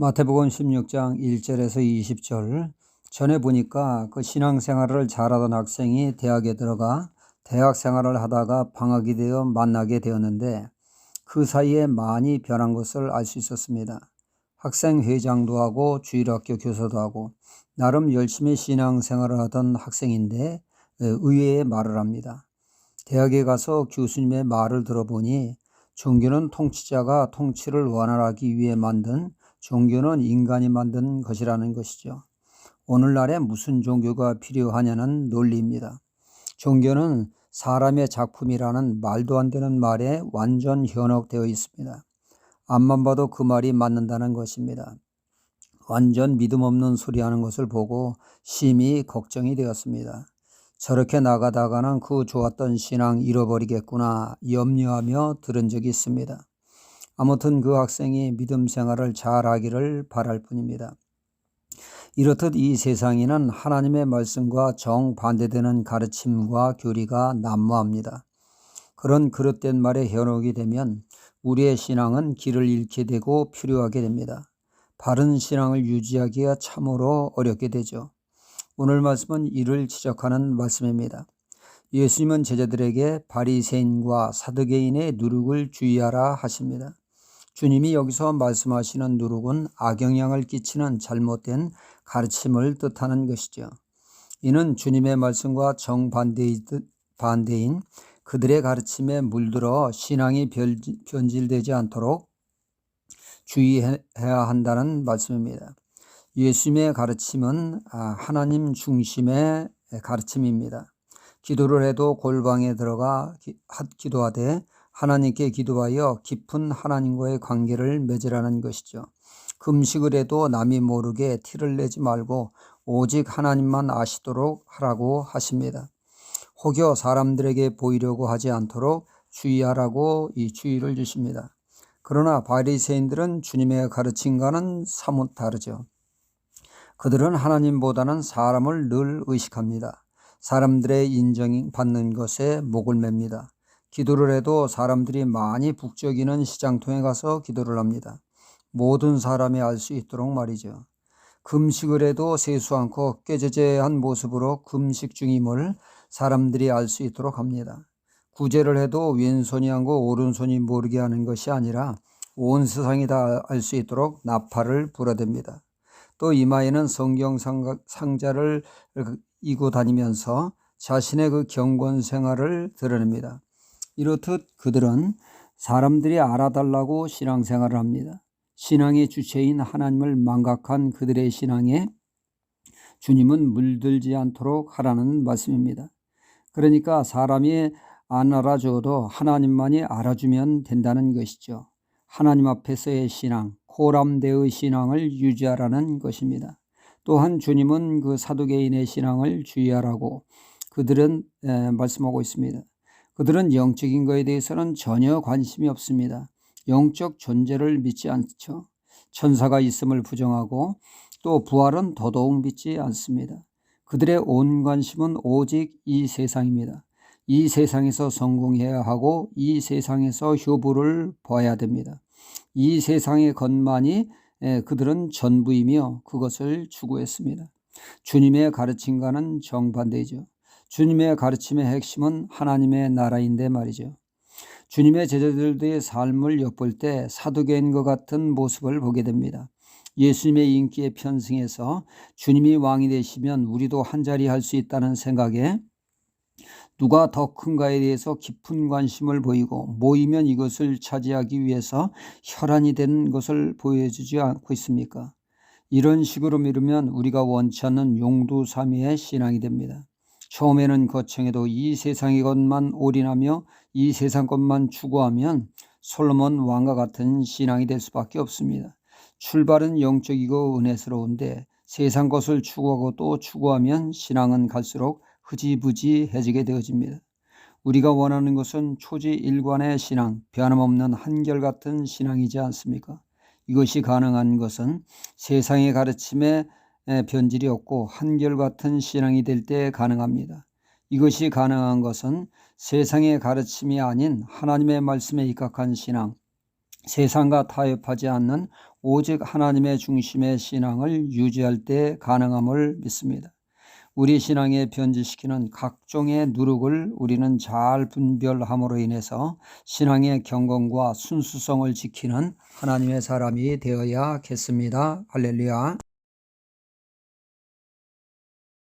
마태복음 16장 1절에서 20절 전에 보니까 그 신앙생활을 잘하던 학생이 대학에 들어가 대학 생활을 하다가 방학이 되어 만나게 되었는데 그 사이에 많이 변한 것을 알 수 있었습니다. 학생 회장도 하고 주일학교 교사도 하고 나름 열심히 신앙생활을 하던 학생인데 의외의 말을 합니다. 대학에 가서 교수님의 말을 들어보니 종교는 통치자가 통치를 원활하기 위해 만든, 종교는 인간이 만든 것이라는 것이죠. 오늘날에 무슨 종교가 필요하냐는 논리입니다. 종교는 사람의 작품이라는 말도 안 되는 말에 완전 현혹되어 있습니다. 앞만 봐도 그 말이 맞는다는 것입니다. 완전 믿음 없는 소리 하는 것을 보고 심히 걱정이 되었습니다. 저렇게 나가다가는 그 좋았던 신앙 잃어버리겠구나 염려하며 들은 적이 있습니다. 아무튼 그 학생이 믿음 생활을 잘하기를 바랄 뿐입니다. 이렇듯 이 세상에는 하나님의 말씀과 정반대되는 가르침과 교리가 난무합니다. 그런 그릇된 말에 현혹이 되면 우리의 신앙은 길을 잃게 되고 표류하게 됩니다. 바른 신앙을 유지하기가 참으로 어렵게 되죠. 오늘 말씀은 이를 지적하는 말씀입니다. 예수님은 제자들에게 바리새인과 사두개인의 누룩을 주의하라 하십니다. 주님이 여기서 말씀하시는 누룩은 악영향을 끼치는 잘못된 가르침을 뜻하는 것이죠. 이는 주님의 말씀과 정반대인 그들의 가르침에 물들어 신앙이 변질되지 않도록 주의해야 한다는 말씀입니다. 예수님의 가르침은 하나님 중심의 가르침입니다. 기도를 해도 골방에 들어가 기도하되 하나님께 기도하여 깊은 하나님과의 관계를 맺으라는 것이죠. 금식을 해도 남이 모르게 티를 내지 말고 오직 하나님만 아시도록 하라고 하십니다. 혹여 사람들에게 보이려고 하지 않도록 주의하라고 이 주의를 주십니다. 그러나 바리새인들은 주님의 가르침과는 사뭇 다르죠. 그들은 하나님보다는 사람을 늘 의식합니다. 사람들의 인정받는 것에 목을 맵니다. 기도를 해도 사람들이 많이 북적이는 시장통에 가서 기도를 합니다. 모든 사람이 알 수 있도록 말이죠. 금식을 해도 세수 않고 꾀죄죄한 모습으로 금식 중임을 사람들이 알 수 있도록 합니다. 구제를 해도 왼손이 하고 오른손이 모르게 하는 것이 아니라 온 세상이 다 알 수 있도록 나팔을 불어댑니다. 또 이마에는 성경 상자를 이고 다니면서 자신의 그 경건 생활을 드러냅니다. 이렇듯 그들은 사람들이 알아달라고 신앙생활을 합니다. 신앙의 주체인 하나님을 망각한 그들의 신앙에 주님은 물들지 않도록 하라는 말씀입니다. 그러니까 사람이 안 알아줘도 하나님만이 알아주면 된다는 것이죠. 하나님 앞에서의 신앙, 코람데의 신앙을 유지하라는 것입니다. 또한 주님은 그 사두개인의 신앙을 주의하라고 그들은 말씀하고 있습니다. 그들은 영적인 것에 대해서는 전혀 관심이 없습니다. 영적 존재를 믿지 않죠. 천사가 있음을 부정하고 또 부활은 더더욱 믿지 않습니다. 그들의 온 관심은 오직 이 세상입니다. 이 세상에서 성공해야 하고 이 세상에서 효부를 봐야 됩니다. 이 세상의 것만이 그들은 전부이며 그것을 추구했습니다. 주님의 가르침과는 정반대죠. 주님의 가르침의 핵심은 하나님의 나라인데 말이죠. 주님의 제자들의 삶을 엿볼 때 사두개인과 같은 모습을 보게 됩니다. 예수님의 인기에 편승해서 주님이 왕이 되시면 우리도 한자리 할 수 있다는 생각에 누가 더 큰가에 대해서 깊은 관심을 보이고 모이면 이것을 차지하기 위해서 혈안이 되는 것을 보여주지 않고 있습니까? 이런 식으로 미루면 우리가 원치 않는 용두사미의 신앙이 됩니다. 처음에는 거창해도 이 세상의 것만 올인하며 이 세상 것만 추구하면 솔로몬 왕과 같은 신앙이 될 수밖에 없습니다. 출발은 영적이고 은혜스러운데 세상 것을 추구하고 또 추구하면 신앙은 갈수록 흐지부지해지게 되어집니다. 우리가 원하는 것은 초지일관의 신앙, 변함없는 한결같은 신앙이지 않습니까? 이것이 가능한 것은 세상의 가르침에 변질이 없고 한결같은 신앙이 될 때 가능합니다. 이것이 가능한 것은 세상의 가르침이 아닌 하나님의 말씀에 입각한 신앙, 세상과 타협하지 않는 오직 하나님의 중심의 신앙을 유지할 때 가능함을 믿습니다. 우리 신앙에 변질시키는 각종의 누룩을 우리는 잘 분별함으로 인해서 신앙의 경건과 순수성을 지키는 하나님의 사람이 되어야겠습니다. 할렐루야.